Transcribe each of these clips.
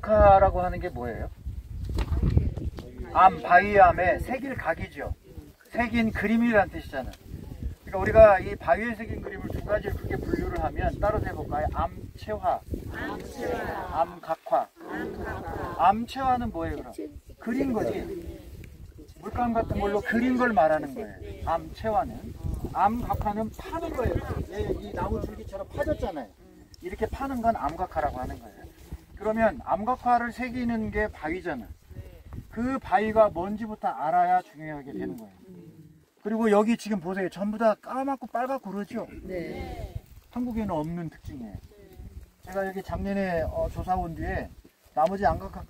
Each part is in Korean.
암각화라고 하는 게 뭐예요? 바위암에 새길 각이죠. 새긴 그림이라는 뜻이잖아요. 그러니까 우리가 이 바위에 새긴 그림을 두 가지를 크게 분류를 하면 따라서 해볼까요? 암체화, 암각화. 암체화는 뭐예요 그럼? 그린 거지. 물감 같은 걸로 그린 걸 말하는 거예요. 암체화는. 암각화는 파는 거예요. 이 나무 줄기처럼 파졌잖아요. 이렇게 파는 건 암각화라고 하는 거예요. 그러면 암각화를 새기는 게 바위잖아. 그 바위가 뭔지부터 알아야 중요하게 되는 거예요. 그리고 여기 지금 보세요. 전부 다 까맣고 빨갛고 그러죠? 네. 한국에는 없는 특징이에요. 제가 여기 작년에 조사 온 뒤에 나머지 암각화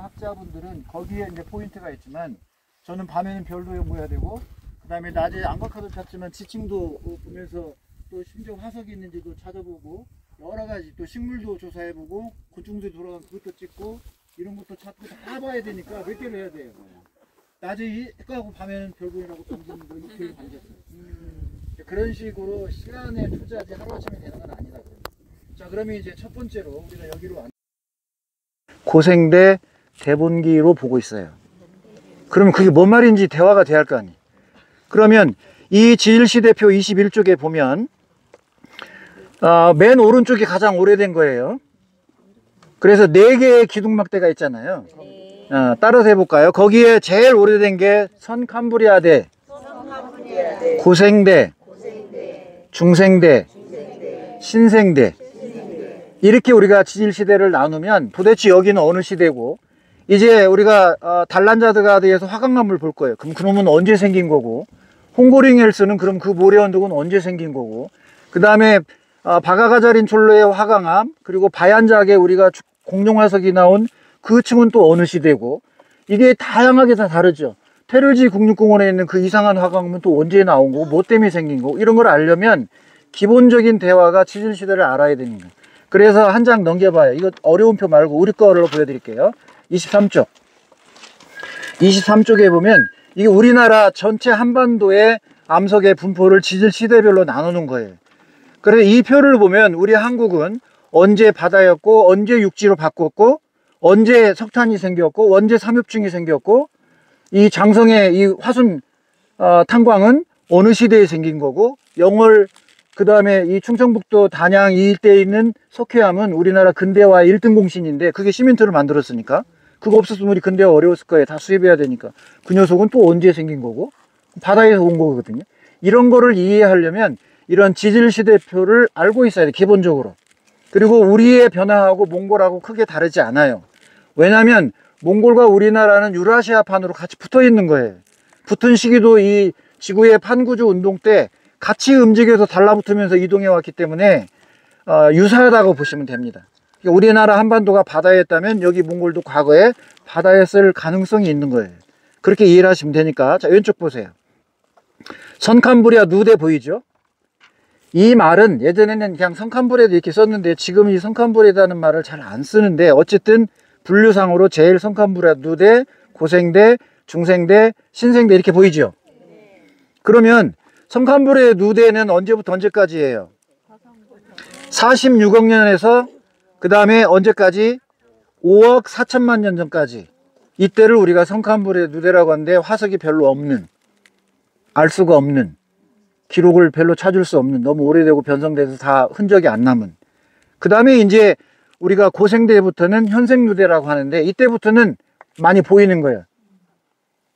학자분들은 거기에 이제 포인트가 있지만 저는 밤에는 별도 연구해야 되고 그 다음에 낮에 암각화도 찾지만 지층도 보면서 또 심지어 화석이 있는지도 찾아보고 여러 가지 또 식물도 조사해보고 곤충도 돌아간 그것도 찍고 이런 것도 찾고 다 봐야 되니까 몇 개를 해야 돼요. 낮에 이거하고 밤에는 별보이라고 던지는 거 이틀 반겼어요. 그런 식으로 시간에 투자하지 하루아침에 되는 건 아니다. 자, 그러면 이제 첫 번째로 우리가 여기로 고생대 대본기로 보고 있어요. 그러면 그게 뭔 말인지 대화가 돼야 할 거 아니에요. 그러면 이 지질시대표 21쪽에 보면 맨 오른쪽이 가장 오래된 거예요. 그래서 4개의 기둥막대가 있잖아요. 따라서 해볼까요? 거기에 제일 오래된 게 선캄브리아대, 고생대, 중생대, 신생대. 이렇게 우리가 지질시대를 나누면 도대체 여기는 어느 시대고, 이제 우리가 달란자드가드에서 화강암을 볼 거예요. 그럼 그놈은 언제 생긴 거고, 홍고링헬스는 그럼 그 모래 언덕은 언제 생긴 거고, 그 다음에 바가가자린 촐로의 화강암, 그리고 바얀작에 우리가 공룡화석이 나온 그 층은 또 어느 시대고, 이게 다양하게 다 다르죠. 테를지 국립공원에 있는 그 이상한 화강암은 또 언제 나온 거고, 뭐 때문에 생긴 거고, 이런 걸 알려면 기본적인 대화가 지질시대를 알아야 되는 거예요. 그래서 한 장 넘겨봐요. 이거 어려운 표 말고 우리 거로 보여드릴게요. 23쪽. 23쪽에 보면 이게 우리나라 전체 한반도의 암석의 분포를 지질시대별로 나누는 거예요. 그래서 이 표를 보면 우리 한국은 언제 바다였고, 언제 육지로 바꿨고, 언제 석탄이 생겼고, 언제 삼엽중이 생겼고, 이 장성의 이 화순 탄광은 어느 시대에 생긴 거고, 영월 그 다음에 이 충청북도 단양 이 일대에 있는 석회암은 우리나라 근대화 1등 공신인데 그게 시멘트를 만들었으니까 그거 없었으면 우리 근대화 어려웠을 거예요. 다 수입해야 되니까. 그 녀석은 또 언제 생긴 거고 바다에서 온 거거든요. 이런 거를 이해하려면 이런 지질시대표를 알고 있어야 돼, 기본적으로. 그리고 우리의 변화하고 몽골하고 크게 다르지 않아요. 왜냐하면 몽골과 우리나라는 유라시아판으로 같이 붙어 있는 거예요. 붙은 시기도 이 지구의 판구조 운동 때 같이 움직여서 달라붙으면서 이동해 왔기 때문에 유사하다고 보시면 됩니다. 그러니까 우리나라 한반도가 바다였다면 여기 몽골도 과거에 바다였을 가능성이 있는 거예요. 그렇게 이해를 하시면 되니까. 자, 왼쪽 보세요. 선캄브리아 누대 보이죠? 이 말은 예전에는 그냥 선캄브리아도 이렇게 썼는데 지금 이 선캄브리아라는 말을 잘 안 쓰는데 어쨌든 분류상으로 제일 선캄브리아 누대, 고생대, 중생대, 신생대 이렇게 보이죠? 그러면 선캄브리아 누대는 언제부터 언제까지예요? 46억 년에서 그 다음에 언제까지? 5억 4천만 년 전까지. 이때를 우리가 선캄브리아 누대라고 하는데 화석이 별로 없는, 알 수가 없는, 기록을 별로 찾을 수 없는, 너무 오래되고 변성돼서 다 흔적이 안 남은. 그 다음에 이제 우리가 고생대부터는 현생누대라고 하는데 이때부터는 많이 보이는 거예요.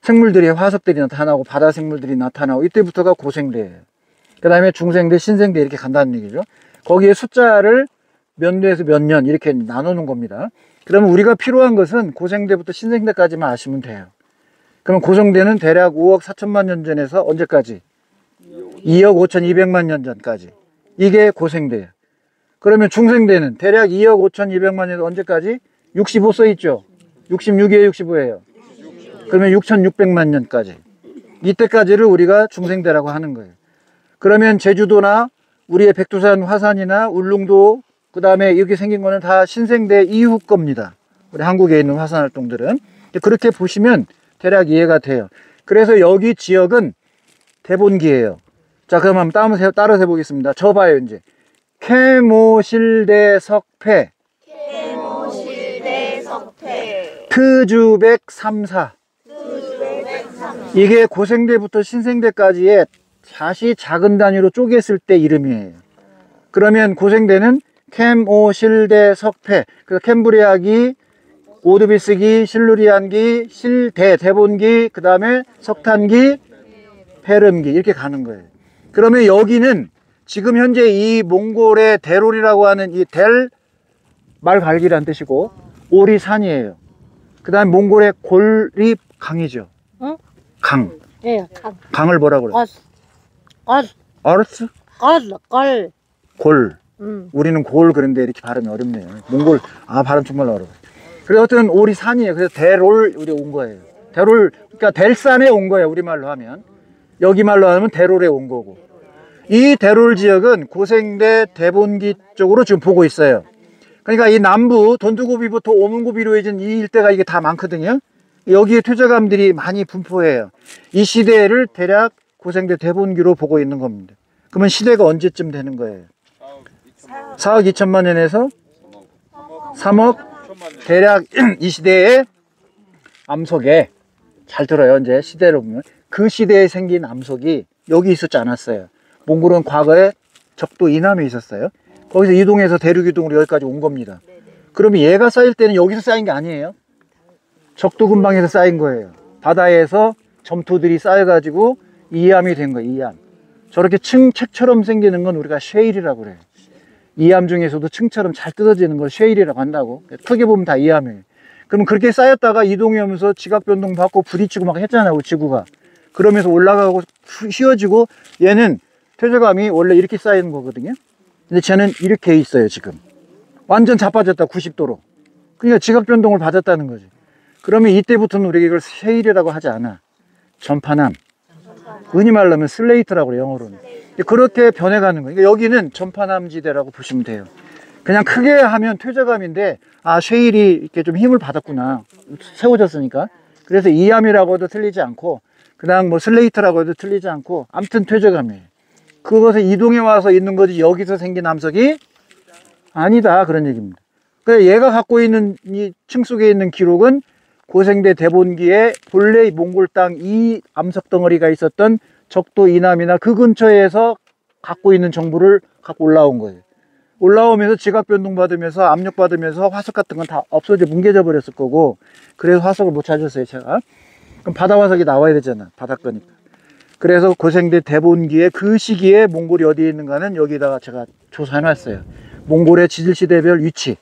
생물들이, 화석들이 나타나고 바다 생물들이 나타나고 이때부터가 고생대예요. 그 다음에 중생대, 신생대 이렇게 간다는 얘기죠. 거기에 숫자를 몇 년에서 몇 년 이렇게 나누는 겁니다. 그러면 우리가 필요한 것은 고생대부터 신생대까지만 아시면 돼요. 그럼 고생대는 대략 5억 4천만 년 전에서 언제까지? 2억 5,200만 년 전까지. 이게 고생대예요. 그러면 중생대는 대략 2억 5,200만 년에서 언제까지? 65 써있죠? 66이에요, 65예요? 그러면 6,600만 년까지. 이때까지를 우리가 중생대라고 하는 거예요. 그러면 제주도나 우리의 백두산 화산이나 울릉도 그 다음에 이렇게 생긴 거는 다 신생대 이후 겁니다. 우리 한국에 있는 화산 활동들은. 그렇게 보시면 대략 이해가 돼요. 그래서 여기 지역은 대본기예요. 자, 그럼 한번 따라서 해보겠습니다. 저 봐요, 이제. 캐모실대 석패. 캐모실대 트주백 3사. 이게 고생대부터 신생대까지의 잣이 작은 단위로 쪼갰을 때 이름이에요. 그러면 고생대는 캠, 오, 실대, 석패. 그래서 캠브리아기, 오드비스기, 실루리안기, 실대, 대본기, 그 다음에 석탄기, 페름기 이렇게 가는 거예요. 그러면 여기는 지금 현재 이 몽골의 대롤이라고 하는 이 델, 말갈기란 뜻이고 올이 산이에요. 그 다음에 몽골의 골이 강이죠. 응? 강. 예, 강. 강을 뭐라고 그래? 어르스? 걸. 골. 우리는 골 그런데 이렇게 발음이 어렵네요. 몽골, 발음 정말 어려워요. 그래서 어떤 올이 산이에요. 그래서 대롤 우리 온 거예요. 대롤, 그러니까 델산에 온 거예요. 우리말로 하면. 여기 말로 하면 대롤에 온 거고. 이 대롤 지역은 고생대 대본기 쪽으로 지금 보고 있어요. 그러니까 이 남부 돈두고비부터 오문고비로 이어진 이 일대가 이게 다 많거든요. 여기에 퇴적암들이 많이 분포해요. 이 시대를 대략 고생대 대본기로 보고 있는 겁니다. 그러면 시대가 언제쯤 되는 거예요? 4억 2천만 년에서 3억 대략 이 시대의 암석에 잘 들어요. 이제 시대를 보면 그 시대에 생긴 암석이 여기 있었지 않았어요. 몽골은 과거에 적도 이남에 있었어요. 거기서 이동해서 대륙 이동으로 여기까지 온 겁니다. 그러면 얘가 쌓일 때는 여기서 쌓인 게 아니에요. 적도 근방에서 쌓인 거예요. 바다에서 점토들이 쌓여가지고 이암이 된 거예요. 이암. 저렇게 책처럼 생기는 건 우리가 쉐일이라고 그래요. 이암 중에서도 층처럼 잘 뜯어지는 걸 쉐일이라고 한다고. 크게 보면 다 이암이에요. 그럼 그렇게 쌓였다가 이동이 오면서 지각 변동 받고 부딪히고 막 했잖아요. 지구가. 그러면서 올라가고 휘어지고 얘는 퇴적암이 원래 이렇게 쌓이는 거거든요. 근데 쟤는 이렇게 있어요. 지금 완전 자빠졌다. 90도로. 그러니까 지각 변동을 받았다는 거지. 그러면 이때부터는 우리가 이걸 쉐일이라고 하지 않아. 전파남. 흔히 말하면 슬레이트라고 그래요. 영어로는. 그렇게 변해가는 거예요. 그러니까 여기는 전파남지대라고 보시면 돼요. 그냥 크게 하면 퇴적암인데 쉐일이 이렇게 좀 힘을 받았구나. 세워졌으니까. 그래서 이암이라고 해도 틀리지 않고 그냥 뭐 슬레이트라고 해도 틀리지 않고 아무튼 퇴적암이에요. 그것에 이동해 와서 있는 거지 여기서 생긴 암석이 아니다 그런 얘기입니다. 그래서 얘가 갖고 있는 이 층 속에 있는 기록은 고생대 대본기에 본래 몽골 땅 이 암석 덩어리가 있었던 적도 이남이나 그 근처에서 갖고 있는 정보를 갖고 올라온 거예요. 올라오면서 지각 변동 받으면서 압력 받으면서 화석 같은 건 다 없어져 뭉개져 버렸을 거고 그래서 화석을 못 찾았어요 제가. 그럼 바다 화석이 나와야 되잖아. 바다 거니까. 그래서 고생대 대본기에 그 시기에 몽골이 어디에 있는가는 여기다가 제가 조사해 놨어요. 몽골의 지질시대별 위치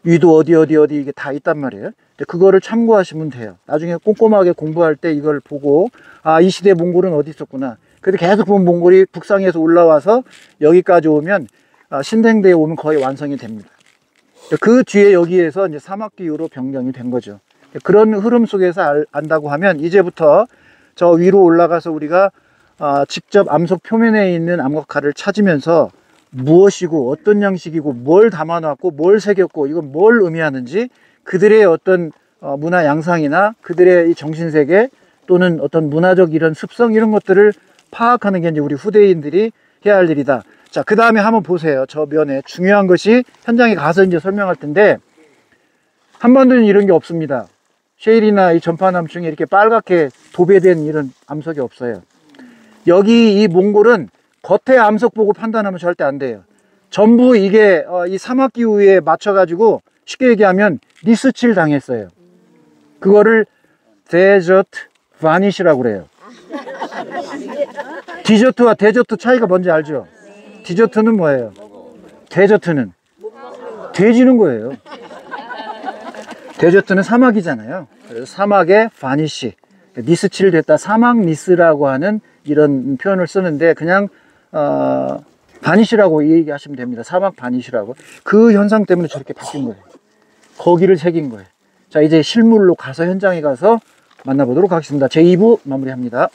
위도 어디 이게 다 있단 말이에요. 그거를 참고하시면 돼요. 나중에 꼼꼼하게 공부할 때 이걸 보고 이 시대 몽골은 어디 있었구나. 그래서 계속 보면 몽골이 북상에서 올라와서 여기까지 오면 신생대에 오면 거의 완성이 됩니다. 그 뒤에 여기에서 이제 사막기후로 변경이 된 거죠. 그런 흐름 속에서 안다고 하면 이제부터 저 위로 올라가서 우리가 직접 암석 표면에 있는 암각화를 찾으면서 무엇이고 어떤 양식이고 뭘 담아놨고 뭘 새겼고 이건 뭘 의미하는지 그들의 어떤 문화 양상이나 그들의 이 정신세계 또는 어떤 문화적 이런 습성 이런 것들을 파악하는 게 이제 우리 후대인들이 해야 할 일이다. 자, 그 다음에 한번 보세요. 저 면에 중요한 것이 현장에 가서 이제 설명할 텐데 한반도는 이런 게 없습니다. 쉐일이나 이 전파남층에 이렇게 빨갛게 도배된 이런 암석이 없어요. 여기 이 몽골은 겉에 암석 보고 판단하면 절대 안 돼요. 전부 이게 이 사막기후에 맞춰가지고 쉽게 얘기하면 리스칠 당했어요. 그거를 데저트 바니시라고 그래요. 디저트와 데저트 차이가 뭔지 알죠? 디저트는 뭐예요? 데저트는 돼지는 거예요. 데저트는 사막이잖아요. 그래서 사막의 바니시, 니스칠 됐다, 사막 니스라고 하는 이런 표현을 쓰는데 그냥 바니시라고 얘기하시면 됩니다. 사막 바니시라고. 그 현상 때문에 저렇게 바뀐 거예요. 거기를 새긴 거예요. 자, 이제 실물로 가서 현장에 가서 만나보도록 하겠습니다. 제2부 마무리합니다.